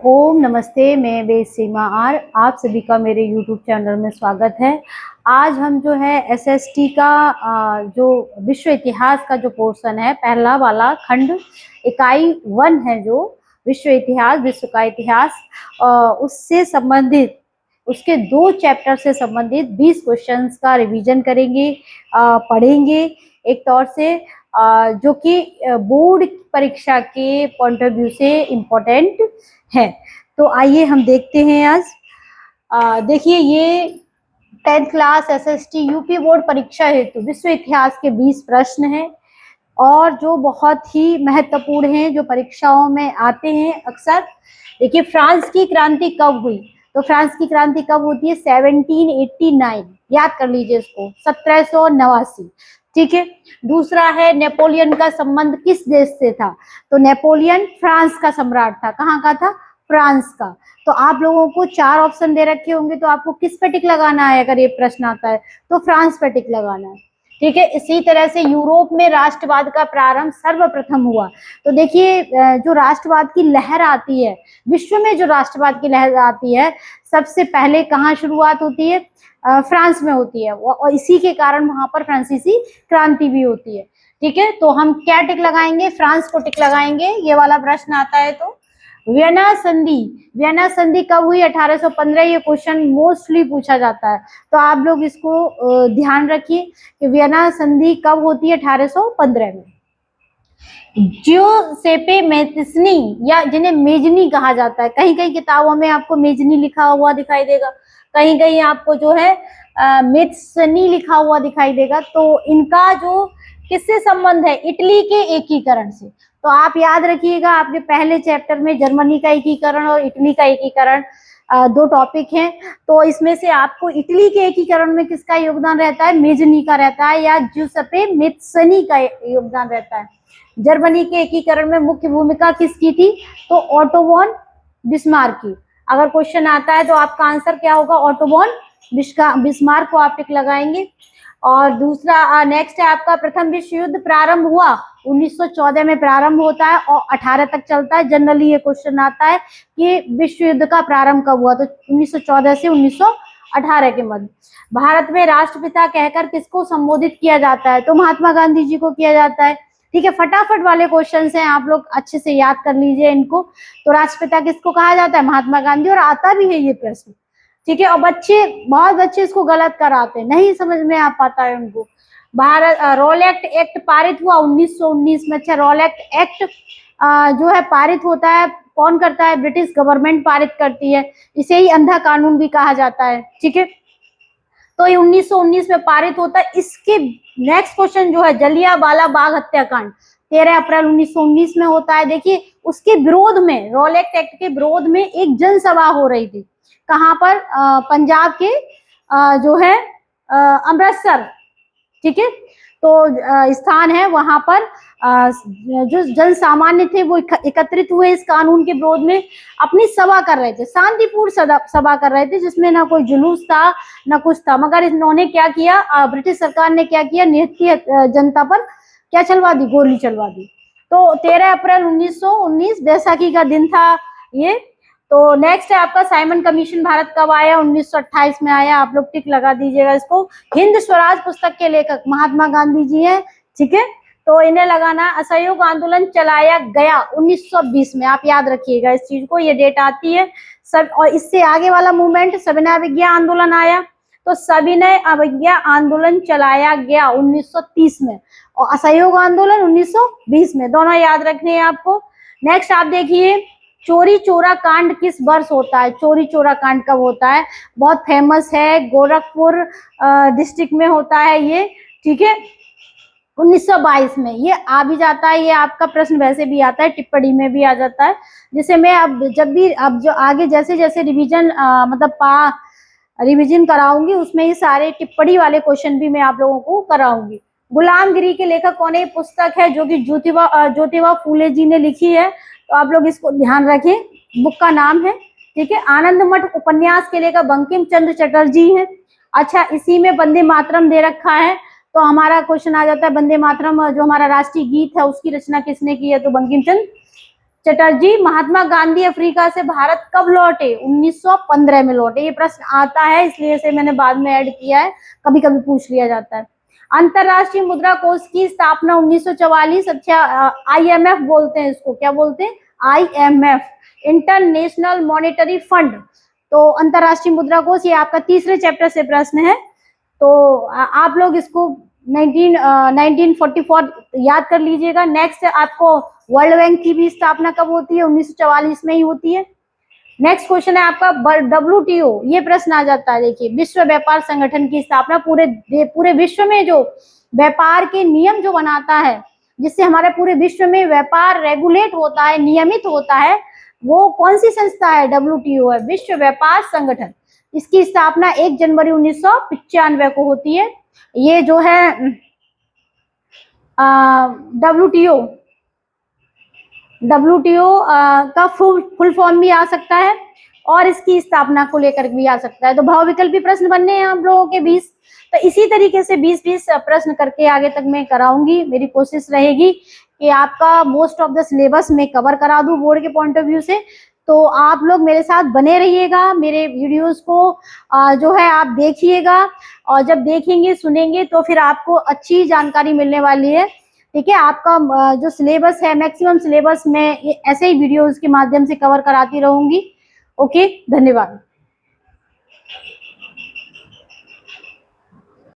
ओम नमस्ते। मैं वेद सीमा आर, आप सभी का मेरे यूट्यूब चैनल में स्वागत है। आज हम जो है एसएसटी का जो विश्व इतिहास का जो पोर्शन है, पहला वाला खंड इकाई 1 है, जो विश्व इतिहास, विश्व का इतिहास, उससे संबंधित उसके 2 चैप्टर से संबंधित 20 क्वेश्चंस का रिवीजन करेंगे, पढ़ेंगे एक तौर से, जो कि बोर्ड परीक्षा के पॉइंट ऑफ व्यू से इम्पोर्टेंट है। तो आइए हम देखते हैं आज। देखिए, ये 10th class SST UP board परीक्षा हेतु विश्व इतिहास के 20 प्रश्न हैं और जो बहुत ही महत्वपूर्ण हैं, जो परीक्षाओं में आते हैं अक्सर। देखिए, फ्रांस की क्रांति कब हुई? तो फ्रांस की क्रांति कब होती है? 1789, याद कर लीजिए इसको, 1789। ठीक है। दूसरा है, नेपोलियन का संबंध किस देश से था? तो नेपोलियन फ्रांस का सम्राट था। कहाँ का था? फ्रांस का। तो आप लोगों को 4 ऑप्शन दे रखे होंगे, तो आपको किस पे टिक लगाना है? अगर ये प्रश्न आता है तो फ्रांस पे टिक लगाना है। ठीक है। इसी तरह से यूरोप में राष्ट्रवाद का प्रारंभ सर्वप्रथम हुआ। तो देखिए, जो राष्ट्रवाद की लहर आती है, विश्व में जो राष्ट्रवाद की लहर आती है, सबसे पहले कहाँ शुरुआत होती है? फ्रांस में होती है, और इसी के कारण वहां पर फ्रांसीसी क्रांति भी होती है। ठीक है। तो हम क्या टिक लगाएंगे? फ्रांस को टिक लगाएंगे। ये वाला प्रश्न आता है तो वियना संधि कब हुई? 1815। ये क्वेश्चन मोस्टली पूछा जाता है, तो आप लोग इसको ध्यान रखिए कि वियना संधि कब होती है? 1815 में। जियोसेपे मेतिस्नी, या जिन्हें मेजनी कहा जाता है, कहीं कहीं किताबों में आपको मेजनी लिखा हुआ दिखाई देगा, कहीं कहीं आपको जो है मेतिस्नी लिखा हुआ दिखाई देगा। तो इनका जो किससे संबंध है? इटली के एकीकरण से। तो आप याद रखिएगा, आपके पहले चैप्टर में जर्मनी का एकीकरण और इटली का एकीकरण 2 टॉपिक हैं। तो इसमें से आपको इटली के एकीकरण में किसका योगदान रहता है? मेजनी का रहता है, या जियुसेप्पे मेत्सनी का योगदान रहता है। जर्मनी के एकीकरण में मुख्य भूमिका किसकी थी? तो ऑटो वॉन बिस्मार्क की। अगर क्वेश्चन आता है तो आपका आंसर क्या होगा? ऑटो वॉन बिस्मार्क को आप टिक लगाएंगे। और दूसरा नेक्स्ट है आपका, प्रथम विश्व युद्ध प्रारंभ हुआ 1914 में प्रारंभ होता है और 18 तक चलता है। जनरली ये क्वेश्चन आता है कि विश्व युद्ध का प्रारंभ कब हुआ? तो 1914 से 1918 के मध्य। भारत में राष्ट्रपिता कहकर किसको संबोधित किया जाता है? तो महात्मा गांधी जी को किया जाता है। ठीक है। फटाफट वाले क्वेश्चन हैं, आप लोग अच्छे से याद कर लीजिए इनको। तो राष्ट्रपिता किसको कहा जाता है? महात्मा गांधी। और आता भी है ये प्रश्न। ठीक है। और बहुत बच्चे इसको गलत कराते हैं, नहीं समझ में आ पाता है उनको। भारत रॉलेट एक्ट पारित हुआ 1919 में। अच्छा, रॉलेट एक्ट जो है पारित होता है, कौन करता है? ब्रिटिश गवर्नमेंट पारित करती है। इसे ही अंधा कानून भी कहा जाता है। ठीक है। तो ये 1919 में पारित होता है। इसके नेक्स्ट क्वेश्चन जो है, जलियांवाला बाग हत्याकांड 13 अप्रैल 1919 में होता है। देखिए, उसके विरोध में, रॉलेट एक्ट के विरोध में एक जनसभा हो रही थी। कहाँ पर? पंजाब के जो है अमृतसर। ठीक है। तो स्थान है वहां पर। जो जन सामान्य थे वो एकत्रित हुए इस कानून के विरोध में, अपनी सभा कर रहे थे, शांतिपूर्ण सभा कर रहे थे, जिसमें ना कोई जुलूस था ना कुछ था। मगर इन्होंने क्या किया? ब्रिटिश सरकार ने क्या किया? निहत्थी जनता पर क्या चलवा दी? गोली चलवा दी। तो 13 अप्रैल 1919 बैसाखी का दिन था ये। तो नेक्स्ट है आपका, साइमन कमीशन भारत कब आया? 1928 में आया। आप लोग टिक लगा दीजिएगा इसको। हिंद स्वराज पुस्तक के लेखक महात्मा गांधी जी हैं। ठीक है। तो इन्हें लगाना। असहयोग आंदोलन चलाया गया 1920 में, आप याद रखिएगा इस चीज को, ये डेट आती है सब। और इससे आगे वाला मूवमेंट सविनय अवज्ञा आंदोलन आया। तो सविनय अवज्ञा आंदोलन चलाया गया 1930 में, और असहयोग आंदोलन 1920 में। दोनों याद रखने हैं आपको। नेक्स्ट आप देखिए, चोरी चोरा कांड किस वर्ष होता है? चोरी चोरा कांड कब होता है? बहुत फेमस है, गोरखपुर डिस्ट्रिक्ट में होता है ये। ठीक है। 1922 में ये आ भी जाता है। ये आपका प्रश्न वैसे भी आता है, टिप्पणी में भी आ जाता है, जिसे मैं अब जो आगे जैसे जैसे रिवीजन रिवीजन कराऊंगी, उसमें ये सारे टिप्पणी वाले क्वेश्चन भी मैं आप लोगों को कराऊंगी। गुलामगिरी के लेखक कौन है? पुस्तक है जो कि ज्योतिबा फूले जी ने लिखी है। तो आप लोग इसको ध्यान रखें, बुक का नाम है। ठीक है। आनंद मठ उपन्यास के लेखक बंकिम चंद्र चटर्जी हैं। अच्छा, इसी में वंदे मातरम दे रखा है। तो हमारा क्वेश्चन आ जाता है, वंदे मातरम जो हमारा राष्ट्रीय गीत है, उसकी रचना किसने की है? तो बंकिम चंद्र चटर्जी महात्मा गांधी अफ्रीका से भारत कब लौटे? 1915 में लौटे। ये प्रश्न आता है इसलिए इसे मैंने बाद में ऐड किया है, कभी कभी पूछ लिया जाता है। अंतरराष्ट्रीय मुद्रा कोष की स्थापना 1944। अच्छा, IMF बोलते हैं इसको, क्या बोलते हैं? IMF, international monetary fund. तो अंतरराष्ट्रीय मुद्रा कोष, ये आपका तीसरे चैप्टर से प्रश्न है। तो आप लोग इसको 1944 याद कर लीजिएगा। नेक्स्ट आपको वर्ल्ड बैंक की भी स्थापना कब होती है? 1944 में ही होती है। नेक्स्ट क्वेश्चन है आपका WTO। ये प्रश्न आ जाता है, देखिए, विश्व व्यापार संगठन की स्थापना पूरे विश्व में जो व्यापार के नियम जो बनाता है, जिससे हमारे पूरे विश्व में व्यापार रेगुलेट होता है, नियमित होता है, वो कौन सी संस्था है? WTO है, विश्व व्यापार संगठन। इसकी स्थापना 1 जनवरी 1995 को होती है। ये जो है WTO का फुल फॉर्म भी आ सकता है और इसकी स्थापना को लेकर भी आ सकता है। तो भावविकल्पी प्रश्न बनने हैं आप लोगों के 20। तो इसी तरीके से 20-20 प्रश्न करके आगे तक मैं कराऊंगी। मेरी कोशिश रहेगी कि आपका मोस्ट ऑफ द सिलेबस में कवर करा दूं बोर्ड के पॉइंट ऑफ व्यू से। तो आप लोग मेरे साथ बने रहिएगा, मेरे वीडियोस को जो है आप देखिएगा, और जब देखेंगे सुनेंगे तो फिर आपको अच्छी जानकारी मिलने वाली है। ठीक है, आपका जो सिलेबस है, मैक्सिमम सिलेबस में ऐसे ही वीडियोस के माध्यम से कवर कराती रहूंगी। ओके, धन्यवाद।